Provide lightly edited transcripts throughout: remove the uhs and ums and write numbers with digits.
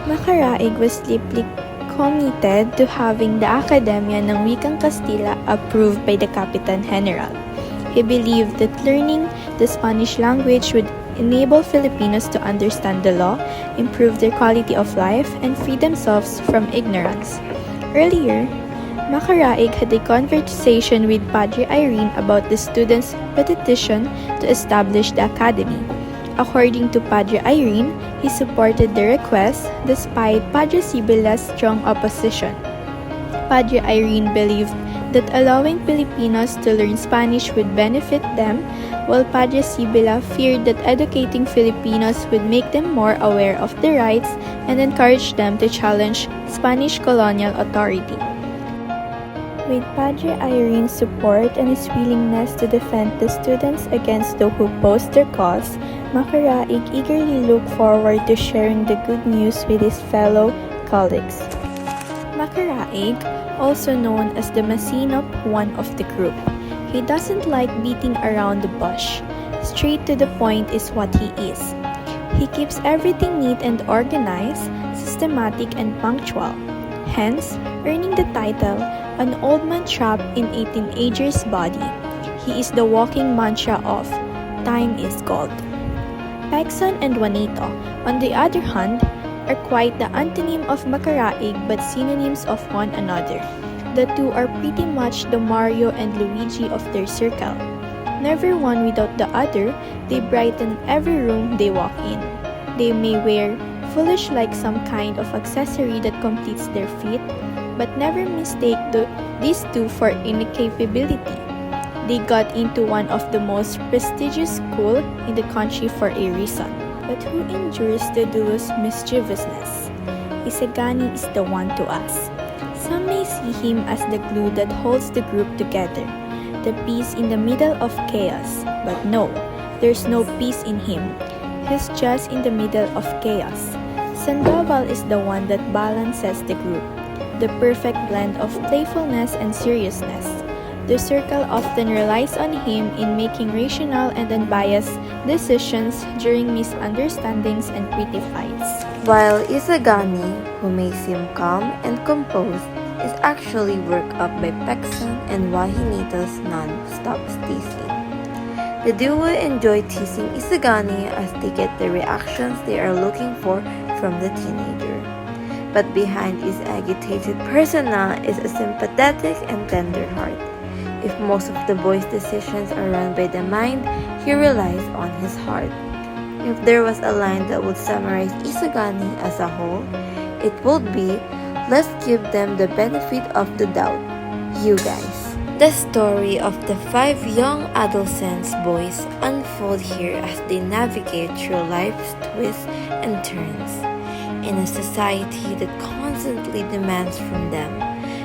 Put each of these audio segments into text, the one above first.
Macaraig was deeply committed to having the Akademya ng Wikang Kastila approved by the Capitan General. He believed that learning the Spanish language would enable Filipinos to understand the law, improve their quality of life, and free themselves from ignorance. Earlier, Macaraig had a conversation with Padre Irene about the students' petition to establish the academy. According to Padre Irene, he supported the request despite Padre Sibila's strong opposition. Padre Irene believed that allowing Filipinos to learn Spanish would benefit them, while Padre Sibila feared that educating Filipinos would make them more aware of their rights and encourage them to challenge Spanish colonial authority. With Padre Irene's support and his willingness to defend the students against those who opposed their cause, Macaraig eagerly looked forward to sharing the good news with his fellow colleagues. Macaraig, also known as the Masinop one of the group, he doesn't like beating around the bush. Straight to the point is what he is. He keeps everything neat and organized, systematic and punctual, hence earning the title, an old man trapped in a teenager's body. He is the walking mantra of, time is gold. Pecson and Juanito, on the other hand, are quite the antonym of Macaraig but synonyms of one another. The two are pretty much the Mario and Luigi of their circle. Never one without the other, they brighten every room they walk in. They may wear foolish like some kind of accessory that completes their feat, but never mistake these two for incapability. They got into one of the most prestigious schools in the country for a reason. But who endures the duo's mischievousness? Isagani is the one to us. Some may see him as the glue that holds the group together, the piece in the middle of chaos. But no, there's no peace in him. He's just in the middle of chaos. Sandoval is the one that balances the group, the perfect blend of playfulness and seriousness. The circle often relies on him in making rational and unbiased decisions during misunderstandings and petty fights. While Isagani, who may seem calm and composed, is actually worked up by Pecson and Juanito's non-stop teasing. The duo enjoy teasing Isagani as they get the reactions they are looking for from the teenager. But behind his agitated persona is a sympathetic and tender heart. If most of the boy's decisions are run by the mind, he relies on his heart. If there was a line that would summarize Isagani as a whole, it would be, let's give them the benefit of the doubt. You guys. The story of the 5 young adolescent boys unfold here as they navigate through life's twists and turns. In a society that constantly demands from them,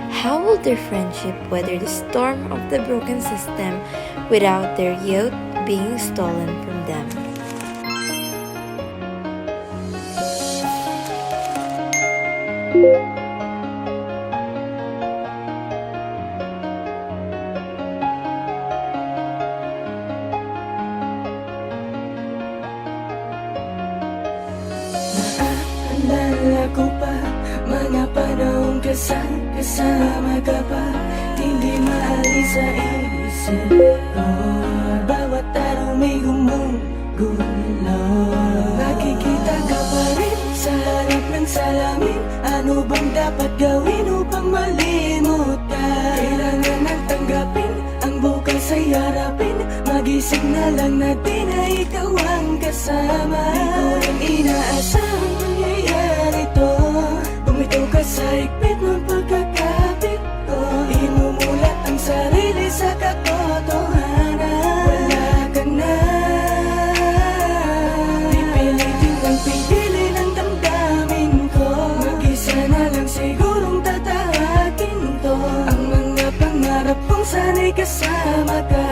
how will their friendship weather the storm of the broken system without their youth being stolen from them? Naalala ko pa mga panahong kasama ka pa, hindi maalis sa isip ko. Bawat araw may gumugulo, nakikita ka pa rin sa harap ng salamin. Ano bang dapat gawin upang malimot ka? Kailangan nang tanggapin ang bukas ay harapin. Magising na lang natin na ikaw ang kasama. Di ko rin inaasahang mangyayari to. Bumitaw ka sa higpit ng pagkakapit ko. Imumulat ang sarili sa katotohanan. Wala ka na, pipilitin kang pipili ng damdamin ko. Mag-isa na lang sigurong tatahakin to. Ang mga pangarap kong sana'y kasama ka.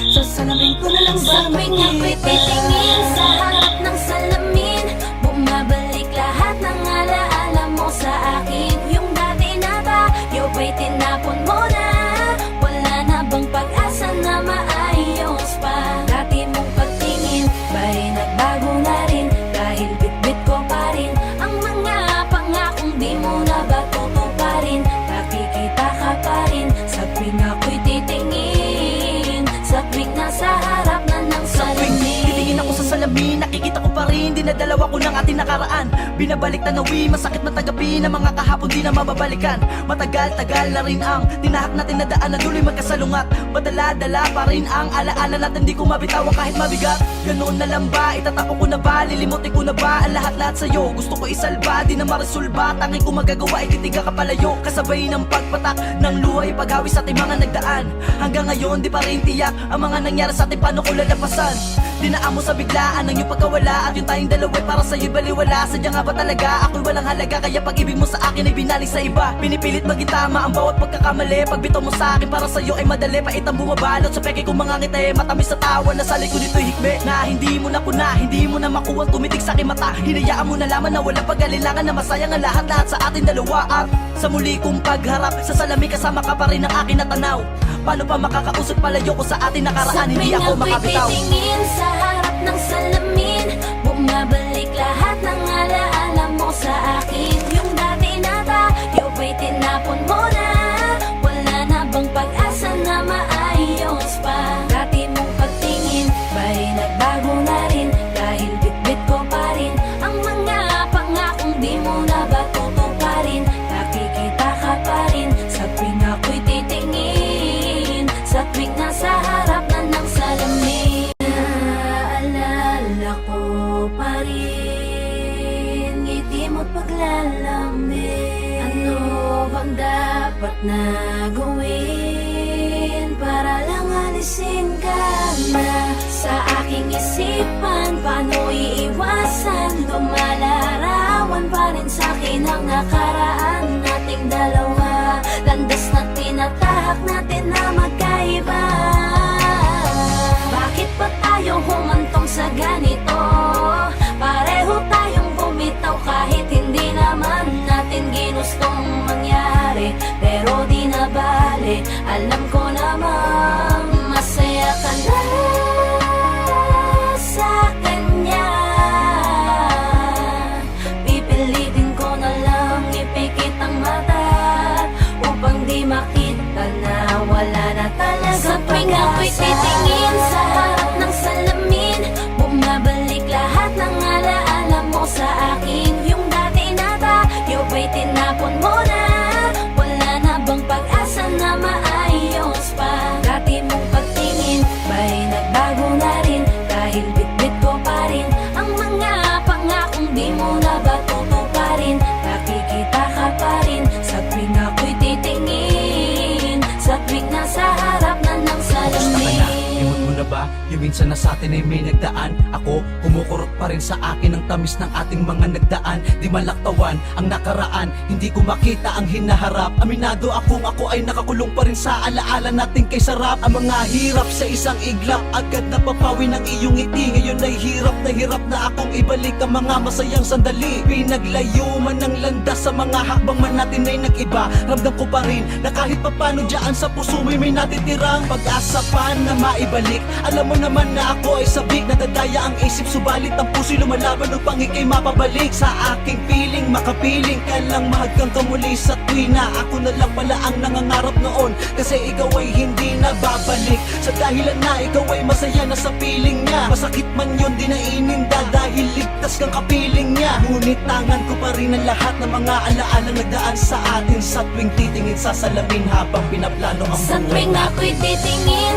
Sasalamin ko na lang ba Sabing ako'y titingin sa harap ng salamin, bumabalik lahat ng alaala mo sa akin. Yung dati na tayo ba'y tinapon mo na? Wala na bang pag-asa na maayos pa? Dati mong pagtingin ba'y nagbago na rin? Dahil dinadalawa ko ng ating nakaraan. Binabalik tanawi, masakit matagapi ng mga kahapon di na mababalikan. Matagal-tagal na rin ang tinahak natin na daan na duloy magkasalungat. Padala-dala pa rin ang alaala natin, di ko mabitawan kahit mabigat. Ganoon na lang ba, itatako ko na ba, lilimutin ko na ba ang lahat-lahat sa'yo. Gusto ko isalba, di na maresolba, tanging ko magagawa, ititiga ka palayo. Kasabay ng pagpatak ng luha, ipaghawi sa ating mga nagdaan. Hanggang ngayon, di pa rin tiyak ang mga nangyari sa ating, paano ko lalapasan. Dinaan mo sa biglaan ng iyong pagkawala, at yung tayong dalawa'y para sa'yo'y baliwala. Sadya nga ba talaga, ako'y walang halaga, kaya pag-ibig mo sa akin ay binalik sa iba. Pinipilit magitama ang bawat pagkakamali, pagbitaw mo sa akin para sa'yo ay madali. Paitang bumabalot sa peke kong mga ngiti, matamis sa tawa na sa likod nito'y hikme. Na hindi mo na kuna, hindi mo na makuha tumitig sa aking mata. Hinayaan mo na laman na walang pag-alilangan, na masayang ang lahat-lahat sa ating dalawa. At sa muli kong pagharap, sa salamin kasama ka pa rin ang akin natanaw. Paano pa makakausap palayo ko sa ating nakaraan, hindi ako makabitaw. Titingin sa harap ng salamin, bumabalik lahat ng alaala mo sa akin. Yung dati na tayo ba'y tinapon mo na? Wala na bang pag-asa na maayos pa? Dati mong pagtingin ba'y nagbago na rin? Dahil bitbit ko pa rin ang mga pangakong di mo na ba tutuparin? Nakikita ka pa rin sa tuwing ako'y titingin, sa tuwing nasa harap na ng salamin. Naalala ko pa rin ngiti mo't paglalamig. Ano bang dapat na gawin para lang alisin ka na sa aking isipan? Paano iiwasan? Lumalarawan pa rin sa'kin ang nakaraan nating dalawa. Landas na tinatahak natin na magkaiba. Bakit ba tayo humantong sa ganito? Pareho tayong bumitaw kahit hindi naman natin ginustong mangyari. Pero di na bale, alam ko namang masaya ka na sa kanya. Pipilitin ko na lang ipikit ang mata upang di makita na wala na talaga sa tuwing ako'y titingin sa harap ng salamin, bumabalik lahat ng alaala mo sa akin. Yung dati na tayo ba'y tinapon mo na? Wala na bang pag-asa na maayos pa? Dati mong pagtingin ba'y nagbago na rin? Dahil bitbit ko pa rin ang mga pangakong di mo na ba tutuparin? Nakikita ka pa rin sa tuwing ako'y titingin, sa tuwing nasa harap na ng salamin. Limot mo na ba? Yung minsan na sa atin ay may nagdaan. Ako, kumukurot pa rin sa akin ang tamis ng ating mga nagdaan. Di malaktawan ang nakaraan, hindi ko makita ang hinaharap. Aminado akong ako ay nakakulong pa rin sa alaala natin kay sarap. Ang mga hirap sa isang iglap, agad napapawi ng iyong ngiti. Ngayon ay hirap na akong ibalik ang mga masayang sandali. Pinaglayo man ng landas sa mga hakbang man natin ay nag-iba. Ramdam ko pa rin na kahit papano dyan sa puso may natitirang pag-asa pa na maibalik. Alam mo naman na ako ay sabik, nadadaya ang isip, subalit ang puso'y lumalaban upang ika'y mapabalik sa aking piling. Makapiling ka lang, mahagkang ka muli sa tuwi na ako na lang pala ang nangangarap noon, kasi ikaw ay hindi na babalik. Sa dahilan na ikaw ay masaya na sa piling niya, masakit man yun di na ininda dahil ligtas kang kapiling niya. Ngunit tangan ko pa rin ang lahat ng mga alaala nagdaan sa atin sa tuwing titingin sa salamin habang pinaplano ang Sa buhay tuwing natin. ako'y titingin